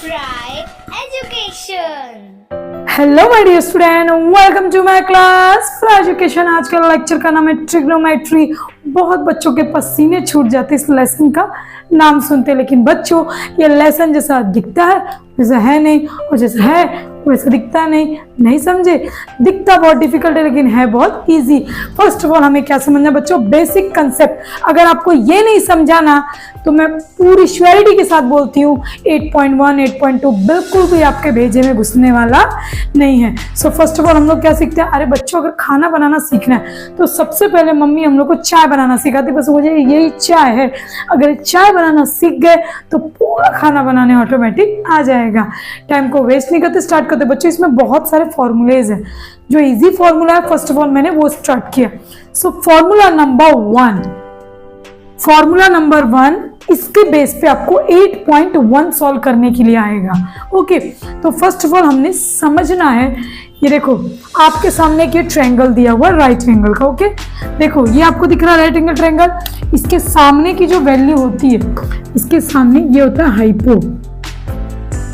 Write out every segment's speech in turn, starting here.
Pride Education. Hello my dear student, welcome to my class for education. आज का lecture का नाम है ट्रिग्नोमेट्री। बहुत बच्चों के पसीने छूट जाते इस लेसन का नाम सुनते, लेकिन बच्चों ये लेसन जैसा दिखता है वैसा है नहीं, और जैसा है वैसा दिखता नहीं समझे। दिखता बहुत डिफिकल्ट है लेकिन है बहुत इजी। फर्स्ट ऑफ ऑल हमें क्या समझना बच्चों, बेसिक कंसेप्ट। अगर आपको ये नहीं समझाना तो मैं पूरी श्योरिटी के साथ बोलती हूँ 8.1 8.2 बिल्कुल भी आपके भेजे में घुसने वाला नहीं है। सो फर्स्ट ऑफ ऑल हम लोग क्या सीखते हैं, अरे बच्चों अगर खाना बनाना सीखना है तो सबसे पहले मम्मी हम लोग को चाय बनाना सिखाती, बस मुझे यही चाय है। अगर चाय बनाना सीख गए तो पूरा खाना बनाने ऑटोमेटिक आ जाएगा। टाइम को वेस्ट नहीं करते, स्टार्ट करते बच्चों। इसमें बहुत सारे फॉर्मूलेज हैं। जो इजी फॉर्मूला है फर्स्ट ऑफ ऑल मैंने वो स्टार्ट किया। सो फॉर्मूला नंबर वन इसके बेस पे आपको 8.1 सॉल्व करने के लिए आएगा। ओके, तो फर्स्ट ऑफ ऑल हमने समझना है, ये देखो आपके सामने एक ट्रायंगल दिया हुआ राइट एंगल का। ओके, देखो ये आपको दिख रहा है राइट एंगल ट्रायंगल। इसके सामने की जो वैल्यू होती है, इसके सामने ये होता है हाइपो।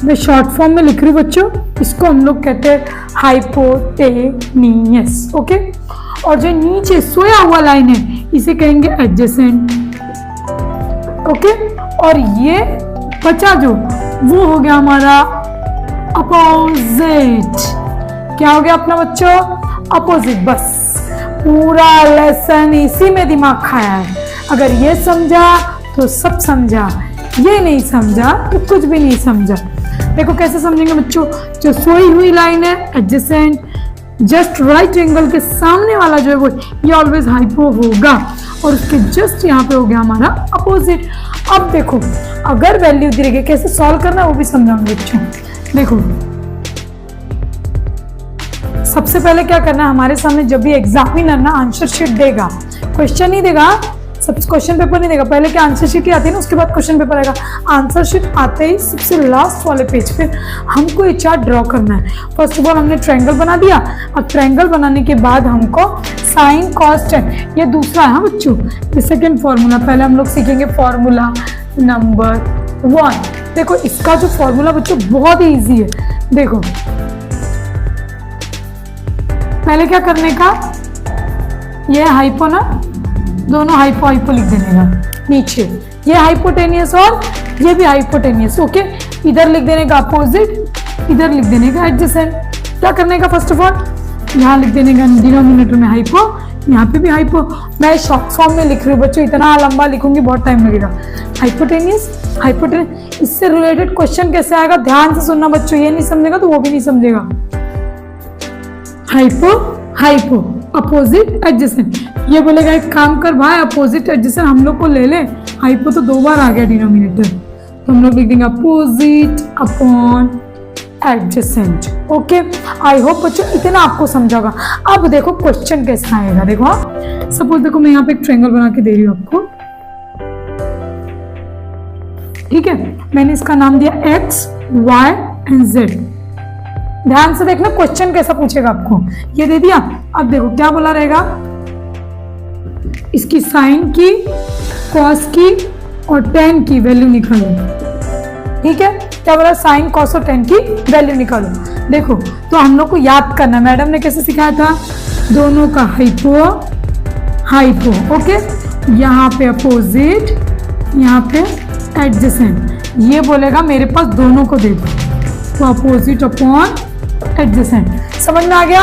मैं शॉर्ट फॉर्म में लिख रही हूँ बच्चों, इसको हम लोग कहते हैं हाइपोटेनियस। ओके, और जो नीचे सोया हुआ लाइन है इसे कहेंगे एडजेसेंट। ओके, और ये बचा जो वो हो गया हमारा अपोजिट। क्या हो गया अपना बच्चों, अपोजिट। बस पूरा लेसन इसी में दिमाग खाया है। अगर ये समझा तो सब समझा, ये नहीं समझा तो कुछ भी नहीं समझा। देखो कैसे समझेंगे बच्चों, जो सोई हुई लाइन है एडजेसेंट, जस्ट राइट एंगल के सामने वाला जो है वो ये ऑलवेज हाइपो होगा, और उसके जस्ट यहाँ पे हो गया हमारा अपोजिट। अब देखो अगर वैल्यू दी गई कैसे सॉल्व करना है वो भी समझाऊंगे बच्चों। देखो सबसे पहले क्या करना है, हमारे सामने जब भी एग्जामिनर ना आंसर शीट देगा, क्वेश्चन नहीं देगा, सब क्वेश्चन पेपर नहीं देगा, पहले क्या आंसर शीट ही आती है ना, उसके बाद क्वेश्चन पेपर आएगा। आंसर शीट आते ही सबसे लास्ट वाले पेज पे हमको ये चार्ट ड्रॉ करना है। फर्स्ट ऑफ ऑल हमने ट्रायंगल बना दिया। अब ट्रायंगल बनाने के बाद हमको साइन कॉस टेन, ये दूसरा है बच्चों, ये सेकेंड फॉर्मूला। पहले हम लोग सीखेंगे फॉर्मूला नंबर 1। देखो इसका जो फॉर्मूला बच्चों बहुत ही ईजी है। देखो पहले क्या करने का, ये हाइपो ना, दोनों हाइपो हाइपो लिख देने का नीचे, ये हाइपोटेनियस और ये भी हाइपोटेनियस। ओके, इधर लिख देने का अपोजिट, इधर लिख देने का एडजेसेंट। क्या करने का, फर्स्ट ऑफ ऑल यहाँ लिख देने का डिनोमिनेटर में हाइपो, यहाँ पे भी हाइपो। मैं शॉर्ट फॉर्म में लिख रही हूँ बच्चों, इतना लंबा लिखूंगी बहुत टाइम लगेगा। हाइपोटेनियस हाइपोटेनियस, इससे रिलेटेड क्वेश्चन कैसे आएगा ध्यान से सुनना बच्चों, ये नहीं समझेगा तो वो भी नहीं समझेगा। हाइपो हाइपो अपोजिट एडजेसेंट, ये बोलेगा एक काम कर भाई अपोजिट एडजेसेंट हम लोग को ले ले, हाइपो तो 2 बार आ गया डिनोमिनेटर, तो हम लोग लिख देंगे opposite upon adjacent. Okay, I hope बच्चों इतना आपको समझागा। अब देखो क्वेश्चन कैसा आएगा। देखो सपोज देखो मैं यहाँ पे एक ट्रायंगल बना के दे रही हूँ आपको, ठीक है, मैंने इसका नाम दिया एक्स वाई एंड जेड। ध्यान से देखना क्वेश्चन कैसा पूछेगा आपको, ये दे दिया। अब देखो क्या बोला रहेगा, इसकी साइन की, कॉस की और टेन की वैल्यू निकालो। ठीक है, क्या बोला, साइन कॉस और टेन की वैल्यू निकालो। देखो तो हम लोग को याद करना, मैडम ने कैसे सिखाया था, दोनों का हाइपो हाइपो। ओके, यहाँ पे अपोजिट, यहाँ पे एडजेसेंट। ये बोलेगा मेरे पास दोनों को दे दो, तो अपोजिट अपॉन एडजेसेंट। समझ में आ गया,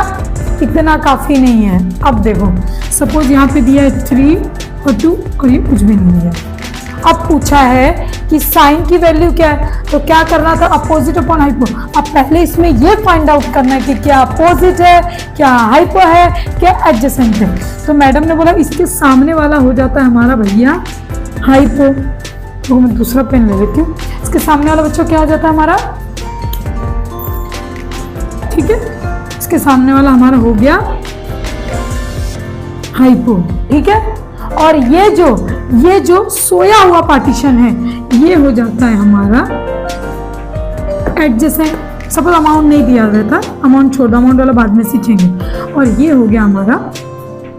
इतना काफी नहीं है। अब देखो सपोज यहाँ पे दिया है 3 और 2 और ये कुछ भी नहीं है। अब पूछा है कि साइन की वैल्यू क्या है, तो क्या करना था, अपोजिट अपॉन हाइपो। अब पहले इसमें ये फाइंड आउट करना है कि क्या अपोजिट है, क्या हाइपो है, क्या एडजेसेंट है। तो मैडम ने बोला इसके सामने वाला हो जाता है हमारा भैया हाइपो, तो मैं दूसरा पेन ले लेती हूँ। इसके सामने वाला बच्चों क्या आ जाता है हमारा, ठीक है, इसके सामने वाला हमारा हो गया हाइपो। ठीक है, और ये जो सोया हुआ पार्टीशन है ये हो जाता है हमारा एडजेसेंट। सपोज अमाउंट नहीं दिया गया था, अमाउंट छोड़ो, अमाउंट वाला बाद में सीखेंगे। और ये हो गया हमारा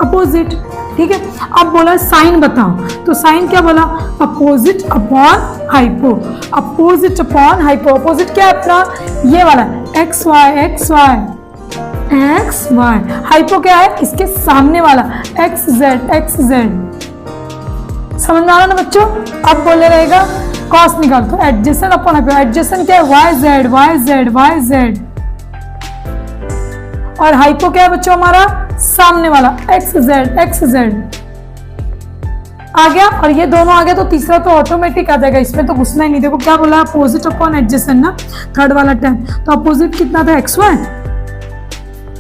अपोजिट। ठीक है। अब बोला साइन बताओ, तो साइन क्या बोला, opposite upon hypo, opposite upon hypo. Opposite क्या है अपना, ये वाला X Y X Y X Y. Hypo क्या है, इसके सामने वाला एक्स जेड एक्स जेड। समझ में आ रहा ना बच्चों। अब बोले रहेगा कॉस निकाल, तो एडजेसेंट अपॉन हाइपो। एडजेसेंट क्या है, Y Z Y Z Y Z. और हाइपो क्या है बच्चों हमारा, सामने वाला एक्स जेड एक्स जेड। आ गया, और ये दोनों आ गया तो तीसरा तो ऑटोमेटिक आ जाएगा, इसमें तो घुसना ही नहीं। देखो क्या बोला, अपोजिट अपॉन एडजेसेंट ना, थर्ड वाला टर्म। तो अपोजिट कितना था, एक्स वाई,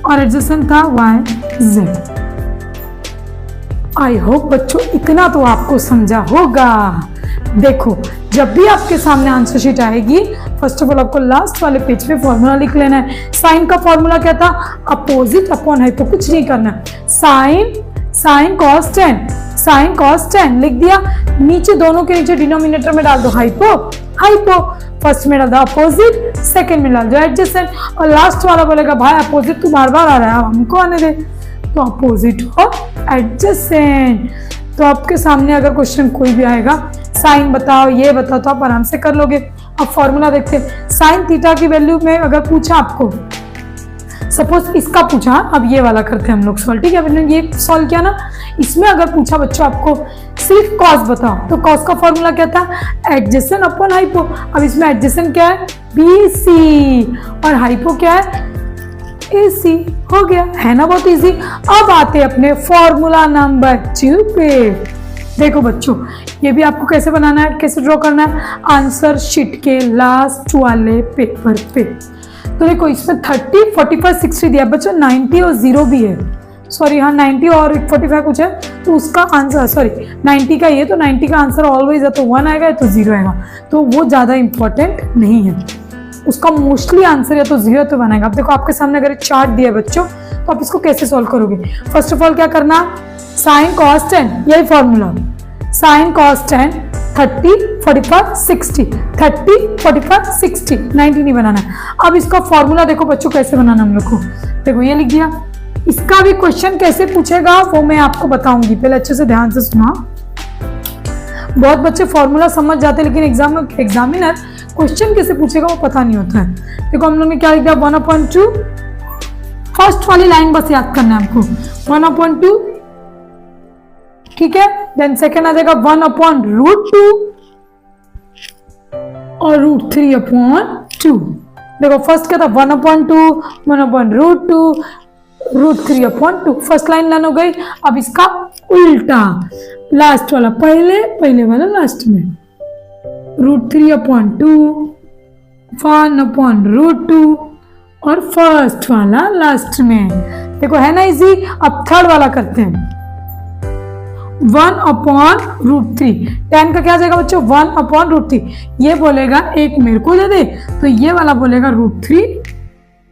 और एडजेसेंट था वाई जेड। आई होप बच्चों इतना तो आपको समझा होगा। देखो जब भी आपके सामने आंसर शीट आएगी, फर्स्ट ऑफ ऑल आपको लास्ट वाले पेज पे फॉर्मूला लिख लेना है। साइन का फॉर्मूला क्या था, अपोजिट अपॉन हाइपो, कुछ नहीं करना। Sine cos tan, sine cos tan लिख दिया। नीचे दोनों के नीचे डिनोमिनेटर में डाल दो हाइपो हाइपो। फर्स्ट में डाल दो अपोजिट, सेकंड में डाल दो एडजेसेंट, और लास्ट वाला बोलेगा भाई अपोजिट तो बार बार आ रहा है, हमको आने दे, तो अपोजिट और एडजेसेंट। तो आपके सामने अगर क्वेश्चन कोई भी आएगा, साइन बताओ ये बताओ, तो आप आराम से कर लोगे। अब फॉर्मूला देखते हैं। साइन थीटा की वैल्यू में अगर पूछा आपको, सपोज इसका पूछा, अब ये वाला करते हैं हम लोग सॉल्व, ठीक है। हमने ये सॉल्व किया ना, इसमें अगर पूछा बच्चों आपको सिर्फ कॉस बताओ, तो कॉस का फॉर्मूला क्या था, एडजेसेंट अपॉन हाइपो। अब इसमें एडजेसेंट क्या है, BC, और हाइपो क्या है, AC। हो गया, है ना बहुत इजी। अब आते अपने फॉर्मूला नंबर 2 पे। देखो बच्चों ये भी आपको कैसे बनाना है, कैसे ड्रॉ करना है, आंसर शीट के लास्ट वाले पेपर पे। तो देखो इसमें 30, 45, 60 दिया बच्चों, 90 और 0 भी है। सॉरी हाँ 90 और 45 कुछ है, तो उसका आंसर सॉरी 90 का ये, तो 90 का आंसर ऑलवेज है तो 1 आएगा या तो 0 आएगा, तो वो ज़्यादा इंपॉर्टेंट नहीं है। उसका मोस्टली आंसर या तो 0 तो 1 आएगा। अब देखो आपके सामने अगर चार्ट दिया है बच्चों, तो आप इसको कैसे सॉल्व करोगे। फर्स्ट ऑफ ऑल क्या करना, साइन कॉस 10, यही फॉर्मूला, साइन कॉस 10 30, 45, 60, 30, 45, 60, 90 नहीं बनाना है। अब इसका फॉर्मूला देखो बच्चों कैसे बनाना हम लोग को, देखो ये लिख दिया। इसका भी क्वेश्चन कैसे पूछेगा वो मैं आपको बताऊंगी, पहले अच्छे से ध्यान से सुना। बहुत बच्चे फॉर्मूला समझ जाते हैं, लेकिन एग्जामिनर क्वेश्चन कैसे पूछेगा वो पता नहीं होता है। देखो हम लोग ने क्या लिख दिया, 1/2, फर्स्ट वाली लाइन बस याद करना है आपको, 1/2, ठीक है। देन सेकेंड आ जाएगा 1/√2 और √3/2। देखो फर्स्ट क्या था, 1/2, 1/√2, √3/2। फर्स्ट लाइन लाइन हो गई। अब इसका उल्टा, लास्ट वाला पहले, पहले वाला लास्ट में, √3/2, 1/√2 और फर्स्ट वाला लास्ट में। देखो है ना इजी। अब थर्ड वाला करते हैं, 1/√3। 10 का क्या आ जाएगा बच्चों, 1/√3। ये बोलेगा एक मेरे को दे दे, तो ये वाला बोलेगा √3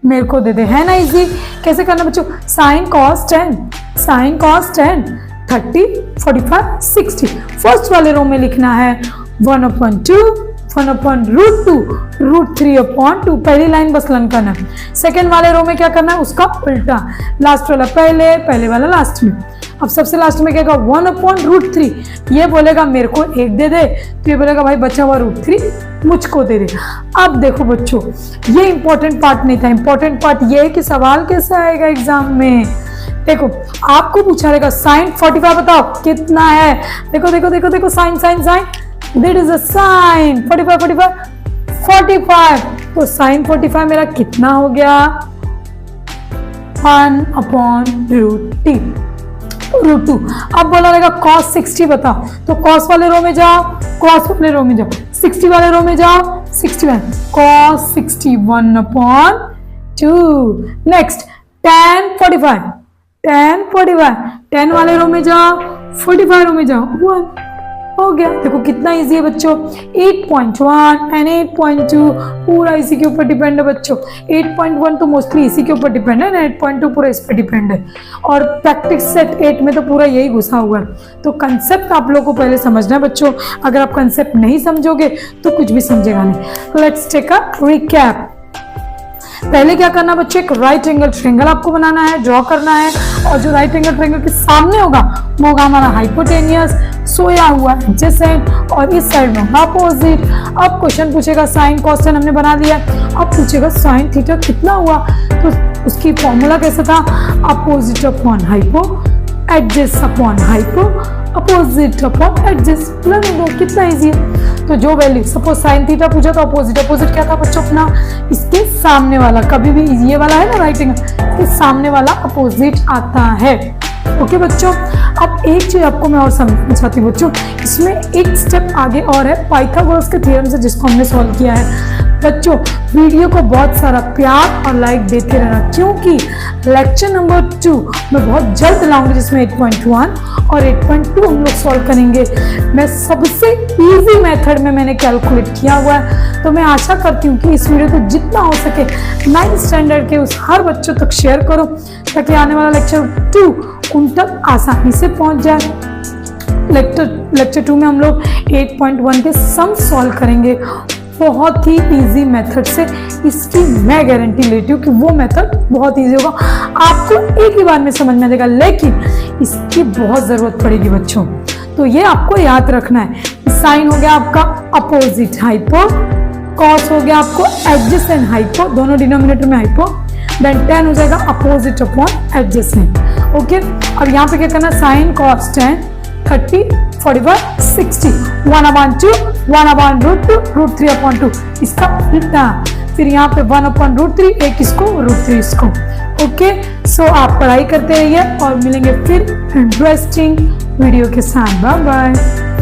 मेरे को दे दे। है ना इजी। कैसे करना बच्चों, sine cos 10, sine cos 10 30, 45, 60। First वाले रो में लिखना है 1/2, 1/√2, √3/2। पहली लाइन बस लर्न करना है। सेकेंड वाले रो में क्या करना है, उसका उल्टा, लास्ट वाला पहले, पहले वाला लास्ट में। अब सबसे लास्ट में क्या होगा, 1/√3। ये बोलेगा मेरे को एक दे दे, तो ये बोलेगा भाई बचा हुआ √3 मुझको दे दे। अब देखो बच्चों ये इंपॉर्टेंट पार्ट नहीं था, इंपॉर्टेंट पार्ट ये है कि सवाल कैसे आएगा एग्जाम में। देखो आपको पूछा रहेगा साइन 45 बताओ कितना है। देखो देखो देखो देखो, sine sine sine, that is a sine 45 45 45। तो साइन 45 मेरा कितना हो गया, 1/√2। अब बोला रहेगा cos 60 बताओ, तो cos वाले रो में जाओ, cos वाले रो में जाओ, 60 वाले रो में जाओ, 61 cos 60 1/2। नेक्स्ट tan 45, tan 45, 10 वाले रो में जाओ, 45 रो में जाओ, 1 हो गया। देखो कितना इजी है बच्चों। 8.1 एंड 8.2 पूरा इसी के ऊपर डिपेंड है बच्चों। 8.1 तो मोस्टली इसी के ऊपर डिपेंड है, 8.2 पूरा इस पे डिपेंड है, और प्रैक्टिस सेट 8 में तो पूरा यही घुसा हुआ है। तो कंसेप्ट आप लोगों को पहले समझना है बच्चों। अगर आप कंसेप्ट नहीं समझोगे तो कुछ भी समझेगा नहीं। Let's take a recap. पहले क्या करना बच्चे, एक राइट एंगल ट्रायंगल आपको बनाना है, ड्रॉ करना है, और जो राइट एंगल ट्रायंगल के सामने होगा वो होगा हमारा हाइपोटेनियस, सोया हुआ एडजेसेंट, और इस साइड में होगा अपोजिट। अब क्वेश्चन पूछेगा साइन कॉस टेन हमने बना लिया, अब पूछेगा साइन थीटा कितना हुआ, तो उसकी फॉर्मूला कैसा था, opposite upon hypo, adjust upon hypo, opposite upon adjust. कितना इजी है। तो जो वैल्यू सपोज साइन थीटा पूछा तो अपोजिट, अपोजिट क्या था बच्चों अपना, इसके सामने वाला, कभी भी ये वाला है ना राइट एंगल, इसके सामने वाला अपोजिट आता है। ओके बच्चों, अब एक चीज आपको मैं और समझना चाहती हूँ बच्चों, इसमें एक स्टेप आगे और है पाइथागोरस के थ्योरम से, जिसको हमने सॉल्व किया है। बच्चों वीडियो को बहुत सारा प्यार और लाइक देते रहना, क्योंकि लेक्चर नंबर 2 मैं बहुत जल्द लाऊंगी, जिसमें 8.1 और 8.2 हम लोग सॉल्व करेंगे। मैं सबसे इजी मेथड में मैंने कैलकुलेट किया हुआ है, तो मैं आशा करती हूँ कि इस वीडियो को जितना हो सके 9th स्टैंडर्ड के उस हर बच्चों तक शेयर करो, ताकि आने वाला लेक्चर 2 उन तक आसानी से पहुंच जाए। लेक्चर 2 में हम लोग 8.1 के सम सॉल्व करेंगे बहुत ही इजी मेथड से। इसकी मैं गारंटी लेती हूँ कि वो मेथड बहुत इजी होगा, आपको एक ही बार में समझ में आ जाएगा, लेकिन इसकी बहुत जरूरत पड़ेगी बच्चों। तो ये आपको याद रखना है। साइन हो गया आपका अपोजिट हाइपो, कॉस हो गया आपको एडजेसेंट हाइपो, दोनों डिनोमिनेटर में हाइपो, देन टेन हो जाएगा अपोजिट अपॉन एडजेसेंट। ओके, अब यहाँ पे क्या करना, साइन कॉस 10 30 45 60 1/2 1/√2 √3 अपॉन 2, इसका उल्टा, फिर यहाँ पे 1/√3, एक इसको √3 इसको। ओके, सो आप पढ़ाई करते रहिए और मिलेंगे फिर इंटरेस्टिंग वीडियो के साथ। Bye bye.